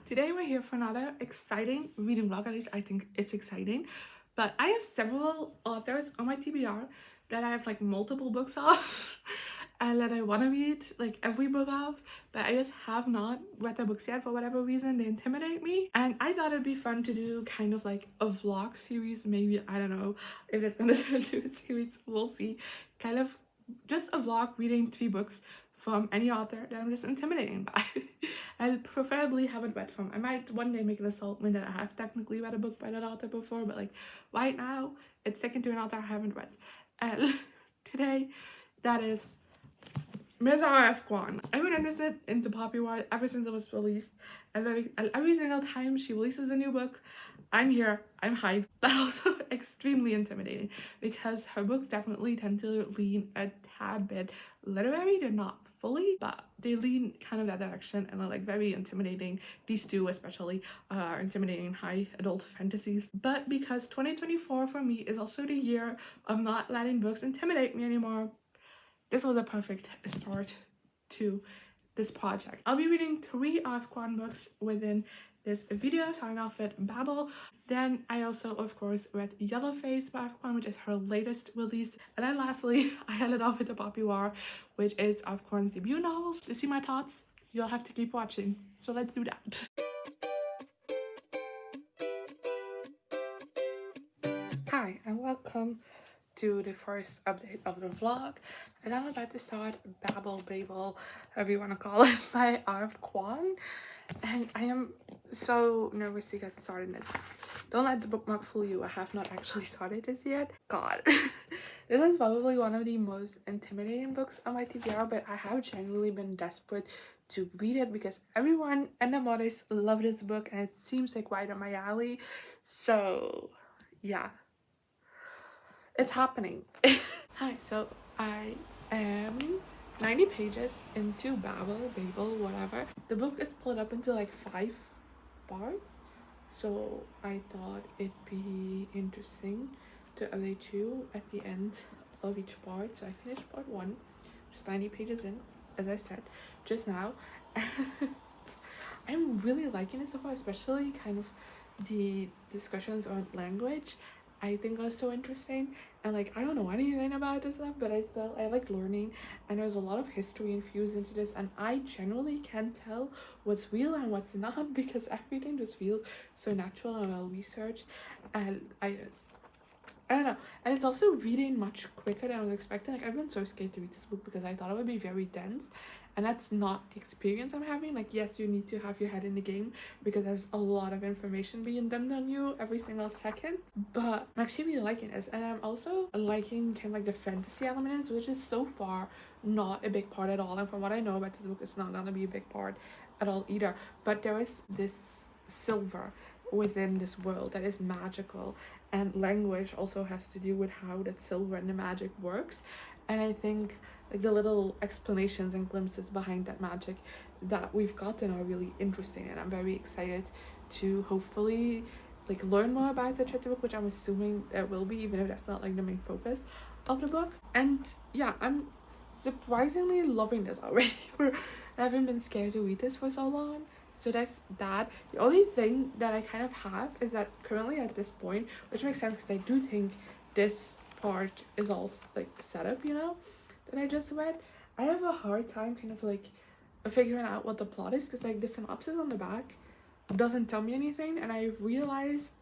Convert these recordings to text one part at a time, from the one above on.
Today we're here for another exciting reading vlog. At least I think it's exciting. But I have several authors on my TBR that I have like multiple books of and that I want to read like every book of, but I just have not read the books yet for whatever reason. They intimidate me, and I thought it'd be fun to do kind of like a vlog series. Maybe, I don't know if it's gonna turn into a series, we'll see. Kind of just a vlog reading 3 books from any author that I'm just intimidated by. I preferably haven't read from. I might one day make an assaultment that I have technically read a book by that author before, but like right now it's sticking to an author I haven't read. And today that is Ms. R.F. Kuang. I've been interested into popular ever since it was released, and every single time she releases a new book, I'm here, I'm hyped, but also extremely intimidating because her books definitely tend to lean a tad bit literary. They're not fully, but they lean kind of that direction and are like very intimidating. These two especially are intimidating high adult fantasies. But because 2024 for me is also the year of not letting books intimidate me anymore, this was a perfect start to this project. I'll be reading 3 of Kuang books within this video, starting off with Babel. Then I also, of course, read Yellowface by Kuang, which is her latest release. And then lastly, I ended off with The Popular, which is of Kuang's debut novel. To see my thoughts, you'll have to keep watching. So let's do that. Hi, and welcome to the first update of the vlog, and I'm about to start Babel, however you want to call it, by R.F. Kuang, and I am so nervous to get started. Don't let the bookmark fool you, I have not actually started this yet. God, this is probably one of the most intimidating books on my TBR, but I have genuinely been desperate to read it because everyone and the mothers love this book and it seems like right up my alley. So yeah, it's happening. Hi, so I am 90 pages into Babel, whatever. The book is split up into like 5 parts, so I thought it'd be interesting to update you at the end of each part. So I finished part 1, just 90 pages in, as I said just now. I'm really liking it so far, especially kind of the discussions on language. I think are so interesting, and like I don't know anything about this stuff, but I like learning, and there's a lot of history infused into this, and I generally can tell what's real and what's not because everything just feels so natural and well researched, and I don't know, and it's also reading much quicker than I was expecting. Like I've been so scared to read this book because I thought it would be very dense, and that's not the experience I'm having. Like yes, you need to have your head in the game because there's a lot of information being dumped on you every single second, but I'm actually really liking this, and I'm also liking kind of like the fantasy elements, which is so far not a big part at all, and from what I know about this book, it's not gonna be a big part at all either. But there is this silver within this world that is magical, and language also has to do with how that silver and the magic works, and I think like the little explanations and glimpses behind that magic that we've gotten are really interesting, and I'm very excited to hopefully like learn more about the chapter book, which I'm assuming there will be, even if that's not like the main focus of the book. And yeah, I'm surprisingly loving this already for having been scared to read this for so long. So that's that. The only thing that I kind of have is that currently at this point, which makes sense because I do think this part is all like set up, you know, that I just read, I have a hard time kind of like figuring out what the plot is because like the synopsis on the back doesn't tell me anything, and I realized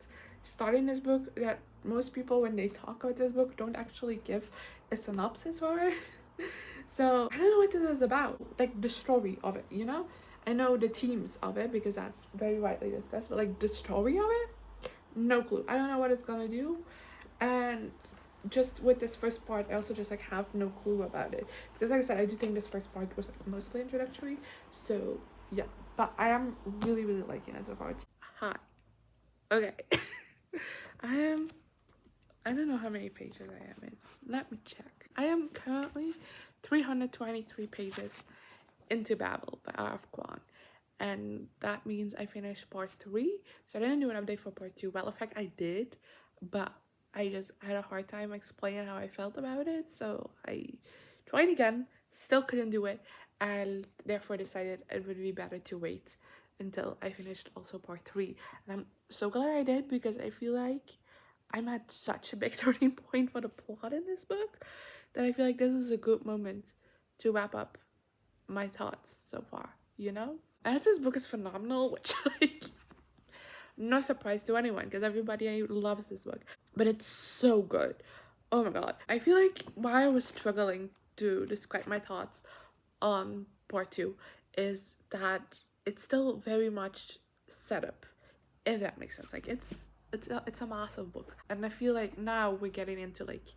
starting this book that most people when they talk about this book don't actually give a synopsis for it. So I don't know what this is about, like the story of it, you know. I know the themes of it because that's very widely discussed, but like the story of it, no clue. I don't know what it's gonna do, and just with this first part I also just like have no clue about it because like I said, I do think this first part was like, mostly introductory. So yeah, but I am really liking it so far. Hi, okay. I don't know how many pages I am in, let me check. I am currently 323 pages into Babel by R.F. Kuang, and that means I finished part 3. So I didn't do an update for part 2. Well, in fact I did, but I just had a hard time explaining how I felt about it, so I tried again, still couldn't do it, and therefore decided it would be better to wait until I finished also part 3. And I'm so glad I did, because I feel like I'm at such a big turning point for the plot in this book that I feel like this is a good moment to wrap up my thoughts so far, you know? And as this book is phenomenal, which like no surprise to anyone because everybody loves this book, but it's so good. Oh my god. I feel like why I was struggling to describe my thoughts on part 2 is that it's still very much set up, if that makes sense. Like it's a massive book, and I feel like now we're getting into like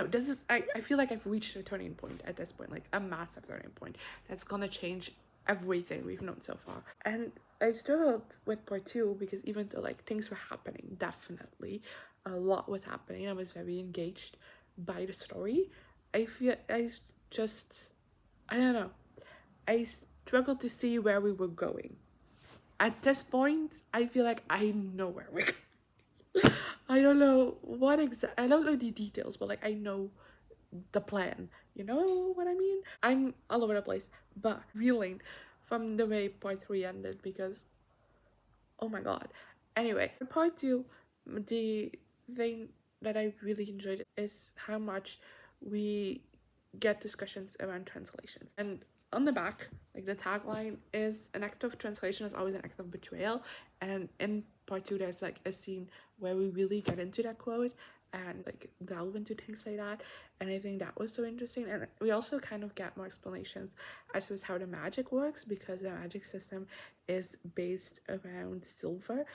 this is I feel like I've reached a turning point at this point, like a massive turning point that's gonna change everything we've known so far. And I struggled with part 2 because even though like things were happening, definitely a lot was happening, I was very engaged by the story. I feel I don't know, I struggled to see where we were going. At this point, I feel like I know where we're going. I don't know I don't know the details, but like I know the plan. You know what I mean? I'm all over the place, but reeling from the way part 3 ended because, oh my god. Anyway, part 2, the thing that I really enjoyed is how much we get discussions around translations. And on the back, like the tagline is, an act of translation is always an act of betrayal. And in part 2 there's like a scene where we really get into that quote and like delve into things like that, and I think that was so interesting. And we also kind of get more explanations as to how the magic works, because the magic system is based around silver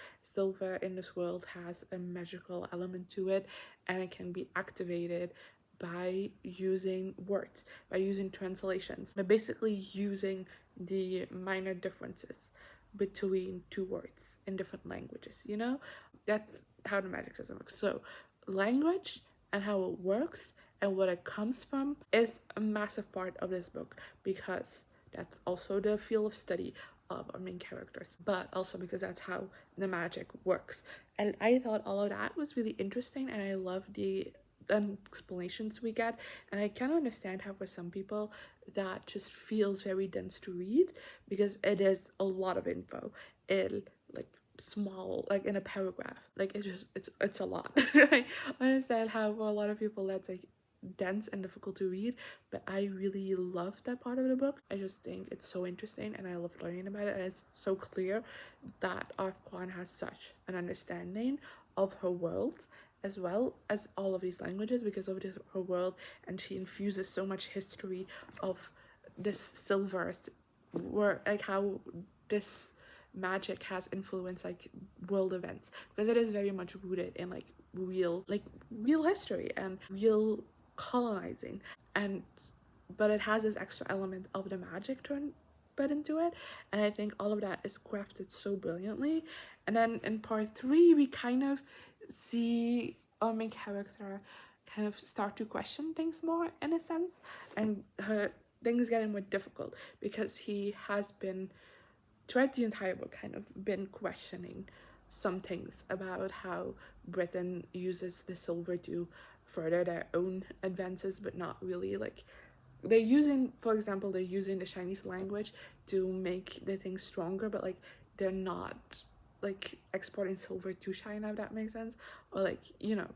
in this world has a magical element to it, and it can be activated by using words, by using translations, by basically using the minor differences between two words in different languages, you know? That's how the magic system works. So language and how it works and what it comes from is a massive part of this book, because that's also the field of study of our main characters, but also because that's how the magic works. And I thought all of that was really interesting, and I love the explanations we get, and I can understand how for some people that just feels very dense to read, because it is a lot of info in like small, like in a paragraph. Like it's a lot. I understand how for a lot of people that's like dense and difficult to read, but I really love that part of the book. I just think it's so interesting and I love learning about it, and it's so clear that our Kuang has such an understanding of her world as well as all of these languages because of her world, and she infuses so much history of this silver, where like how this magic has influenced like world events, because it is very much rooted in like real history and real colonizing, and but it has this extra element of the magic turn put into it, and I think all of that is crafted so brilliantly. And then in part 3 we kind of see our main character kind of start to question things more in a sense, and her things getting more difficult because he has been throughout the entire book kind of been questioning some things about how Britain uses the silver to further their own advances, but not really. Like they're using, for example, they're using the Chinese language to make the things stronger, but like they're not like exporting silver to China, if that makes sense. Or like, you know,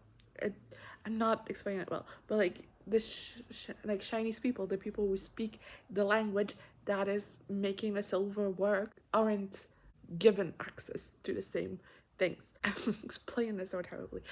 I'm not explaining it well, but like the like Chinese people, the people who speak the language that is making the silver work, aren't given access to the same things. I'm explaining this so terribly,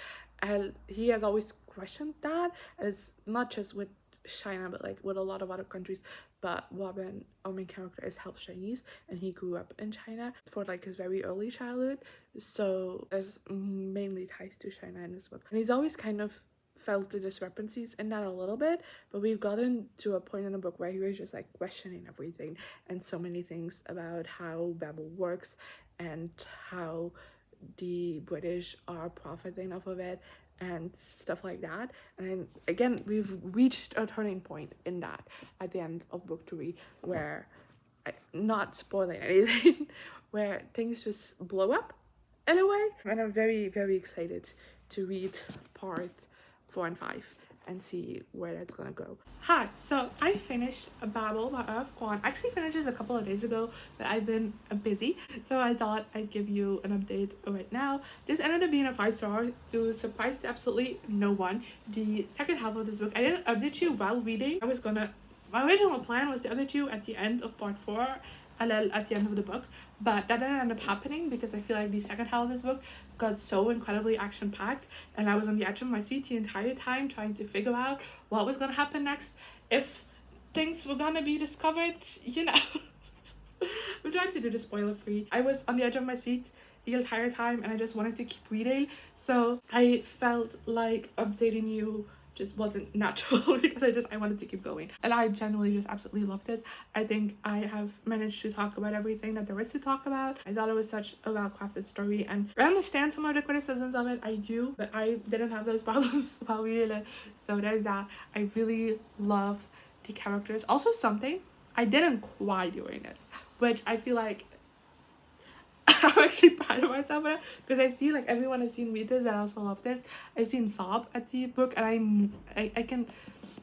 and he has always questioned that. And it's not just with China, but like with a lot of other countries. But Robin, our main character, is half Chinese, and he grew up in China for like his very early childhood, so there's mainly ties to China in this book, and he's always kind of felt the discrepancies in that a little bit, but we've gotten to a point in the book where he was just like questioning everything and so many things about how Babel works and how the British are profiting off of it and stuff like that. And again, we've reached a turning point in that at the end of book 3 where, not spoiling anything, where things just blow up in a way. And I'm very, very excited to read part 4 and 5 and see where that's gonna go. Hi, so I finished Babel by Kuang. Actually finished this a couple of days ago, but I've been busy, so I thought I'd give you an update right now. This ended up being a 5-star to surprise to absolutely no one. The second half of this book, I didn't update you while reading. My original plan was to update you at the end of part 4, at the end of the book, but that didn't end up happening because I feel like the second half of this book got so incredibly action-packed, and I was on the edge of my seat the entire time trying to figure out what was gonna happen next, if things were gonna be discovered, you know. I'm trying to do the spoiler free. I was on the edge of my seat the entire time and I just wanted to keep reading, so I felt like updating you just wasn't natural because I wanted to keep going, and I genuinely just absolutely love this. I think I have managed to talk about everything that there is to talk about. I thought it was such a well-crafted story, and I understand some of the criticisms of it, I do, but I didn't have those problems while reading it, so there's that. I really love the characters. Also, something, I didn't cry during this, which I feel like I'm actually proud of myself for it, because I've seen, like, everyone I've seen read this that also love this. I've seen sob at the book, and I can,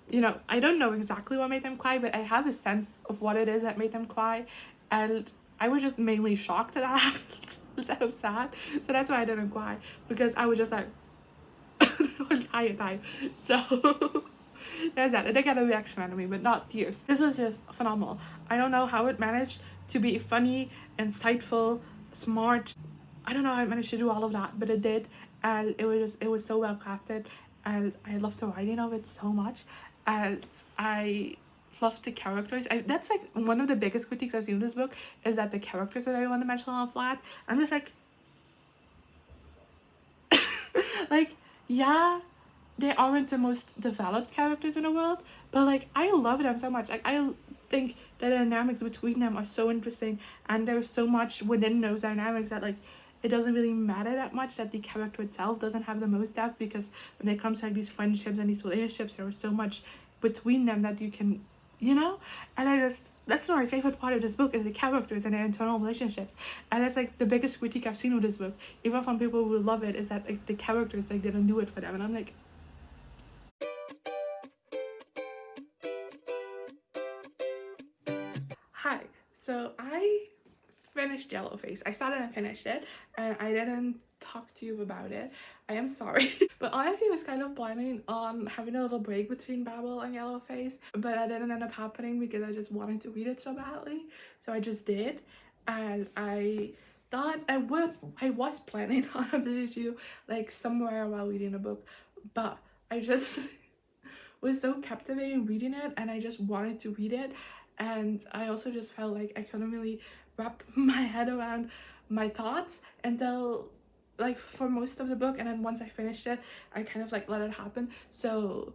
you know, I don't know exactly what made them cry, but I have a sense of what it is that made them cry, and I was just mainly shocked that that happened instead of sad. So that's why I didn't cry, because I was just like the entire time. So there's that. It did get a reaction out of me, but not tears. This was just phenomenal. I don't know how it managed to be funny, insightful, smart. I don't know how I managed to do all of that, but it did, and it was so well crafted, and I loved the writing of it so much, and I loved the characters. That's like one of the biggest critiques I've seen in this book, is that the characters are very one-dimensional and flat. I'm just like like, yeah, they aren't the most developed characters in the world, but like I love them so much. Like I think the dynamics between them are so interesting, and there's so much within those dynamics that like it doesn't really matter that much that the character itself doesn't have the most depth, because when it comes to like these friendships and these relationships, there was so much between them that you can, you know. And that's my favorite part of this book, is the characters and their internal relationships, and that's like the biggest critique I've seen with this book, even from people who love it, is that like the characters like didn't do it for them, and I'm like, hi. So I finished Yellowface. I started and finished it, and I didn't talk to you about it. I am sorry. But honestly, I was kind of planning on having a little break between Babel and Yellowface, but that didn't end up happening because I just wanted to read it so badly. So I just did, and I thought I was planning on updating you like somewhere while reading the book, but I just was so captivating reading it, and I just wanted to read it, and I also just felt like I couldn't really wrap my head around my thoughts until like for most of the book, and then once I finished it I kind of like let it happen. So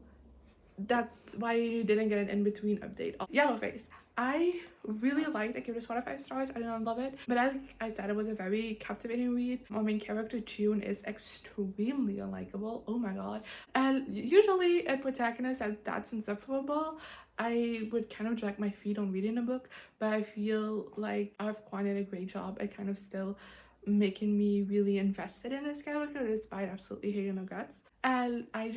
that's why you didn't get an in-between update. Yellowface, I really liked. I give this 1 out of 5 stars. I didn't love it, but as I said, it was a very captivating read. My main character June is extremely unlikable, oh my god, and usually a protagonist that's insufferable, I would kind of drag my feet on reading a book, but I feel like I've quite did a great job at kind of still making me really invested in this character despite absolutely hating her guts. And I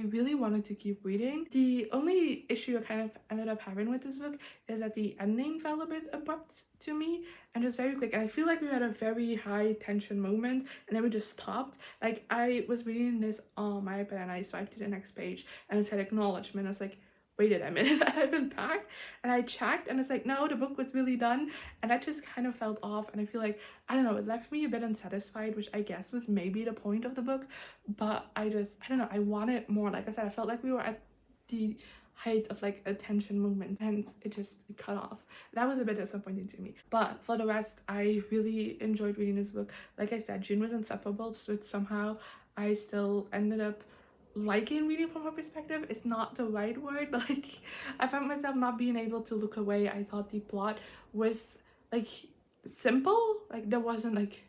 really wanted to keep reading. The only issue I kind of ended up having with this book is that the ending felt a bit abrupt to me and just very quick, and I feel like we had a very high tension moment and then we just stopped. Like I was reading this on my iPad and I swiped to the next page and it said acknowledgement. I was like, waited a minute, I haven't back, and I checked and it's like, no, the book was really done, and that just kind of felt off, and I feel like, I don't know, it left me a bit unsatisfied, which I guess was maybe the point of the book, but I don't know, I wanted more. Like I said, I felt like we were at the height of like a tension moment and it cut off. That was a bit disappointing to me, but for the rest I really enjoyed reading this book. Like I said, June was insufferable, so somehow I still ended up liking reading from her perspective. It's not the right word, but like I found myself not being able to look away. I thought the plot was like simple, like there wasn't like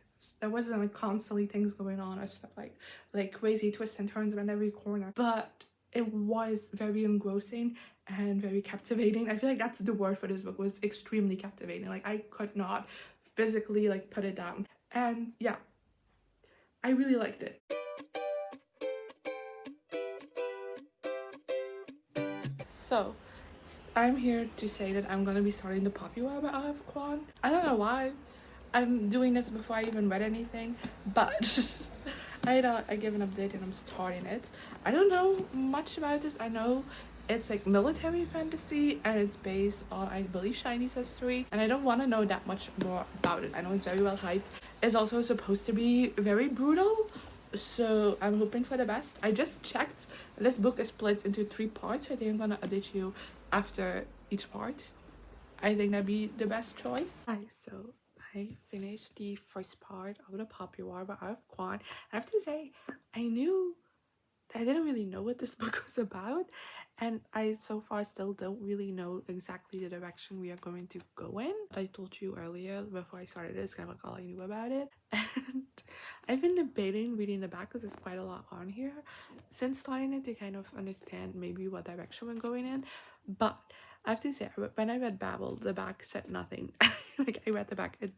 constantly things going on or stuff like crazy twists and turns around every corner, but it was very engrossing and very captivating. I feel like that's the word for this book, was extremely captivating. Like I could not physically like put it down, and yeah, I really liked it. So I'm here to say that I'm gonna be starting the Poppy Web of Kuang. I don't know why I'm doing this before I even read anything, but I thought I'd give an update and I'm starting it. I don't know much about this. I know it's like military fantasy and it's based on, I believe, Chinese history, and I don't want to know that much more about it. I know it's very well hyped. It's also supposed to be very brutal, so I'm hoping for the best. I just checked. This book is split into 3 parts. I think I'm gonna update you after each part. I think that'd be the best choice. Hi, so I finished the first part of the Poppy War by Kuang. I have to say, I knew I didn't really know what this book was about, and I so far still don't really know exactly the direction we are going to go in. I told you earlier before I started this, kind of like all I knew about it, and I've been debating reading the back because there's quite a lot on here since starting it to kind of understand maybe what direction we're going in. But I have to say, when I read Babel, the back said nothing. Like, I read the back, it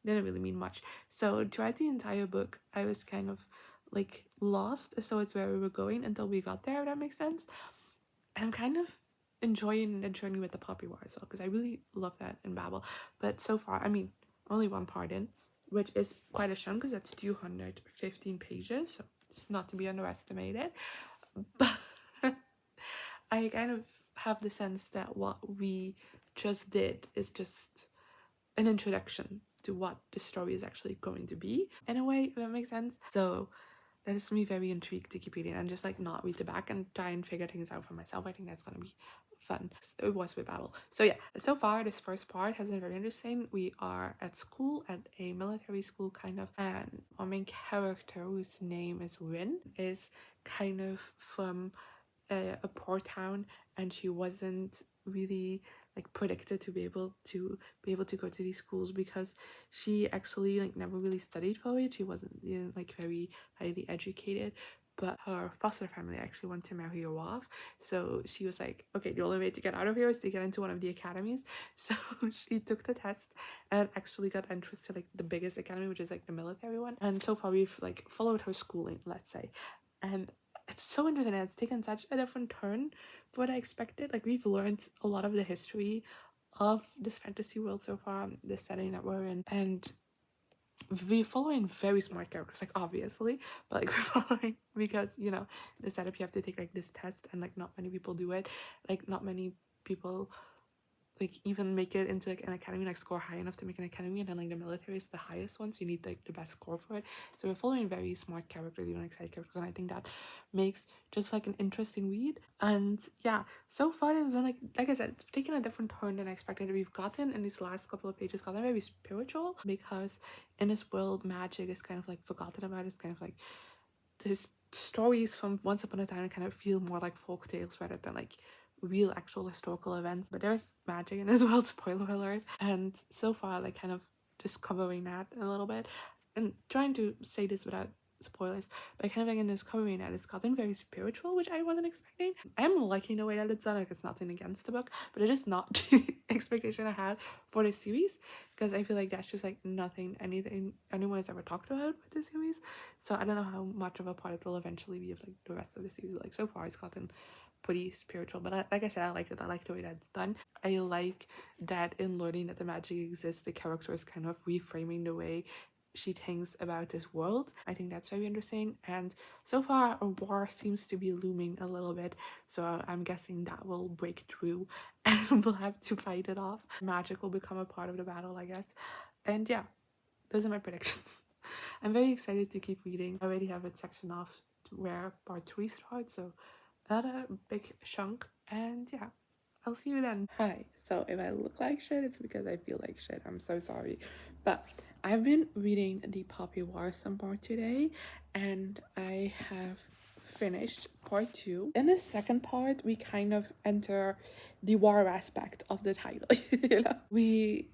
didn't really mean much. So throughout the entire book, I was kind of like lost as to where we were going until we got there, if that makes sense. And I'm kind of enjoying the journey with the Poppy War as well, because I really love that in Babel. But so far, I mean, only one part in, which is quite a chunk because that's 215 pages, so it's not to be underestimated. But I kind of have the sense that what we just did is just an introduction to what the story is actually going to be, in a way, if that makes sense. So that is me very intrigued to keep reading and just like not read the back and try and figure things out for myself. I think that's gonna be fun. It was with Babel. So yeah, so far this first part has been very interesting. We are at school, at a military school kind of, and our main character, whose name is Rin, is kind of from a poor town, and she wasn't really like predicted to be able to go to these schools because she actually like never really studied for it. She wasn't, you know, like very highly educated, but her foster family actually wanted to marry her off. So she was like, okay, the only way to get out of here is to get into one of the academies. So she took the test and actually got entrance to like the biggest academy, which is like the military one. And so far we've like followed her schooling, let's say, and it's so interesting. It's taken such a different turn from what I expected. Like, we've learned a lot of the history of this fantasy world so far, the setting that we're in, and we're following very smart characters, like, obviously, but like we're following because, you know, the setup, you have to take like this test, and like not many people do it. Like, not many people like even make it into like an academy, like score high enough to make an academy, and then like the military is the highest one, so you need like the best score for it. So we're following very smart characters, even like side characters, and I think that makes just like an interesting read. And yeah, so far it's been like I said, it's taken a different turn than I expected. We've gotten in these last couple of pages gotten very spiritual, because in this world magic is kind of like forgotten about. It's kind of like this stories from once upon a time kind of feel more like folk tales rather than like real actual historical events. But there's magic in this world, spoiler alert. And so far, like, kind of discovering that a little bit and trying to say this without spoilers, but kind of like in discovering that it's gotten very spiritual, which I wasn't expecting. I'm liking the way that it's done. Like, it's nothing against the book, but it's just not the expectation I had for the series, because I feel like that's just like nothing anyone has ever talked about with the series. So I don't know how much of a part it will eventually be of like the rest of the series. Like, so far it's gotten pretty spiritual, but like I said, I like it. I like the way that's done. I like that in learning that the magic exists, the character is kind of reframing the way she thinks about this world. I think that's very interesting, and so far a war seems to be looming a little bit, so I'm guessing that will break through and we'll have to fight it off. Magic will become a part of the battle, I guess. And yeah, those are my predictions. I'm very excited to keep reading. I already have a section off where part 3 starts, so another big chunk. And yeah, I'll see you then. Hi, so if I look like shit, it's because I feel like shit. I'm so sorry. But I've been reading the Poppy War some part today, and I have finished part 2. In the second part, we kind of enter the war aspect of the title. You know, we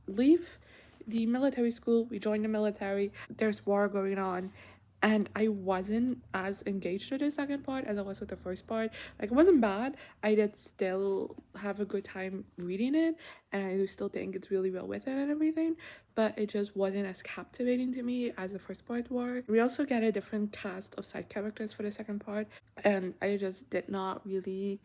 leave the military school, we join the military, there's war going on, and I wasn't as engaged with the second part as I was with the first part. Like, it wasn't bad. I did still have a good time reading it, and I do still think it's really well written and everything, but it just wasn't as captivating to me as the first part were. We also get a different cast of side characters for the second part, and I just did not really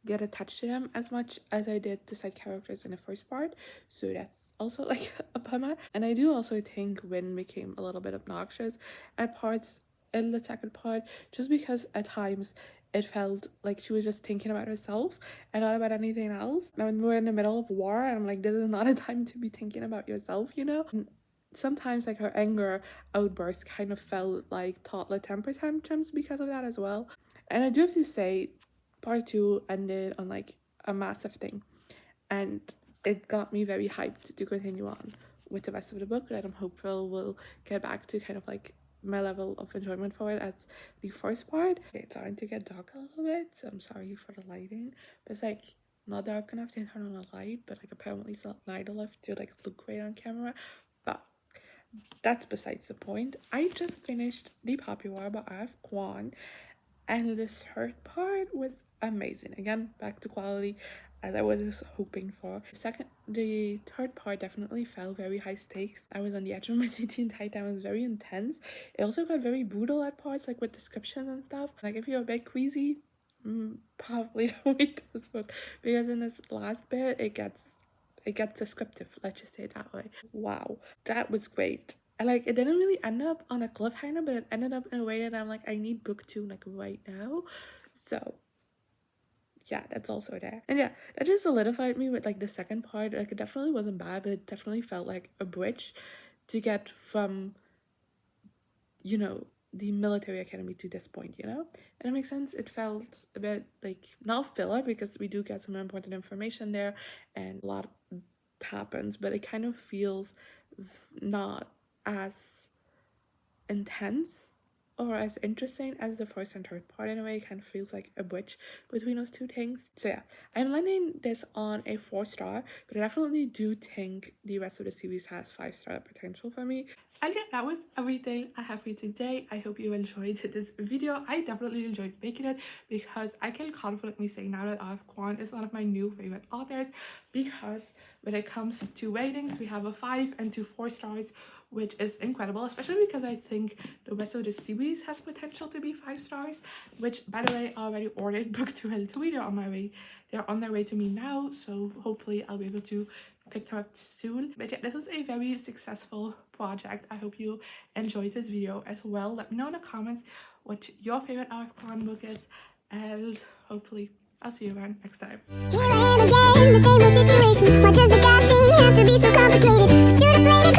get attached to them as much as I did the side characters in the first part, so that's also like a bummer. And I do also think Win became a little bit obnoxious at parts in the second part, just because at times it felt like she was just thinking about herself and not about anything else. And we're in the middle of war, and I'm like, this is not a time to be thinking about yourself, you know? And sometimes like her anger outburst kind of felt like toddler temper tantrums because of that as well. And I do have to say, part two ended on like a massive thing, and it got me very hyped to continue on with the rest of the book, that I'm hopeful will get back to kind of like my level of enjoyment for it as the first part. It's starting to get dark a little bit, so I'm sorry for the lighting, but it's like not dark enough to turn on a light, but like apparently it's not light enough to like look great on camera. But that's besides the point. I just finished The Popular by Kuang, and this third part was amazing. Again, back to quality as I was hoping for. The third part definitely felt very high stakes. I was on the edge of my seat the entire time. It was very intense. It also got very brutal at parts, like with descriptions and stuff. Like if you're a bit queasy, probably don't read this book, because in this last bit it gets descriptive, let's just say it that way. Wow, that was great. And like it didn't really end up on a cliffhanger, but it ended up in a way that I'm like, I need book 2 like right now. So yeah, that's also there. And yeah, that just solidified me with like the second part. Like it definitely wasn't bad, but it definitely felt like a bridge to get from, you know, the military academy to this point, you know? And it makes sense. It felt a bit like not filler, because we do get some important information there and a lot happens, but it kind of feels not as intense or as interesting as the first and third part. In a way, it kind of feels like a bridge between those two things. So yeah, I'm landing this on a 4-star, but I definitely do think the rest of the series has 5-star potential for me. And yeah, that was everything I have for you today. I hope you enjoyed this video. I definitely enjoyed making it, because I can confidently say now that R.F. Kuang is one of my new favorite authors, because when it comes to ratings, we have a 5 and 2 4-stars, which is incredible, especially because I think the rest of the series has potential to be 5 stars, which by the way, I already ordered book 2 and 3. They're on their way to me now, so hopefully I'll be able to pick them up soon. But yeah, this was a very successful project. I hope you enjoyed this video as well. Let me know in the comments what your favorite R.F. Kuang book is, and hopefully I'll see you around next time. Here I am again, the same old situation. Why does the God thing have to be so complicated? Should've played it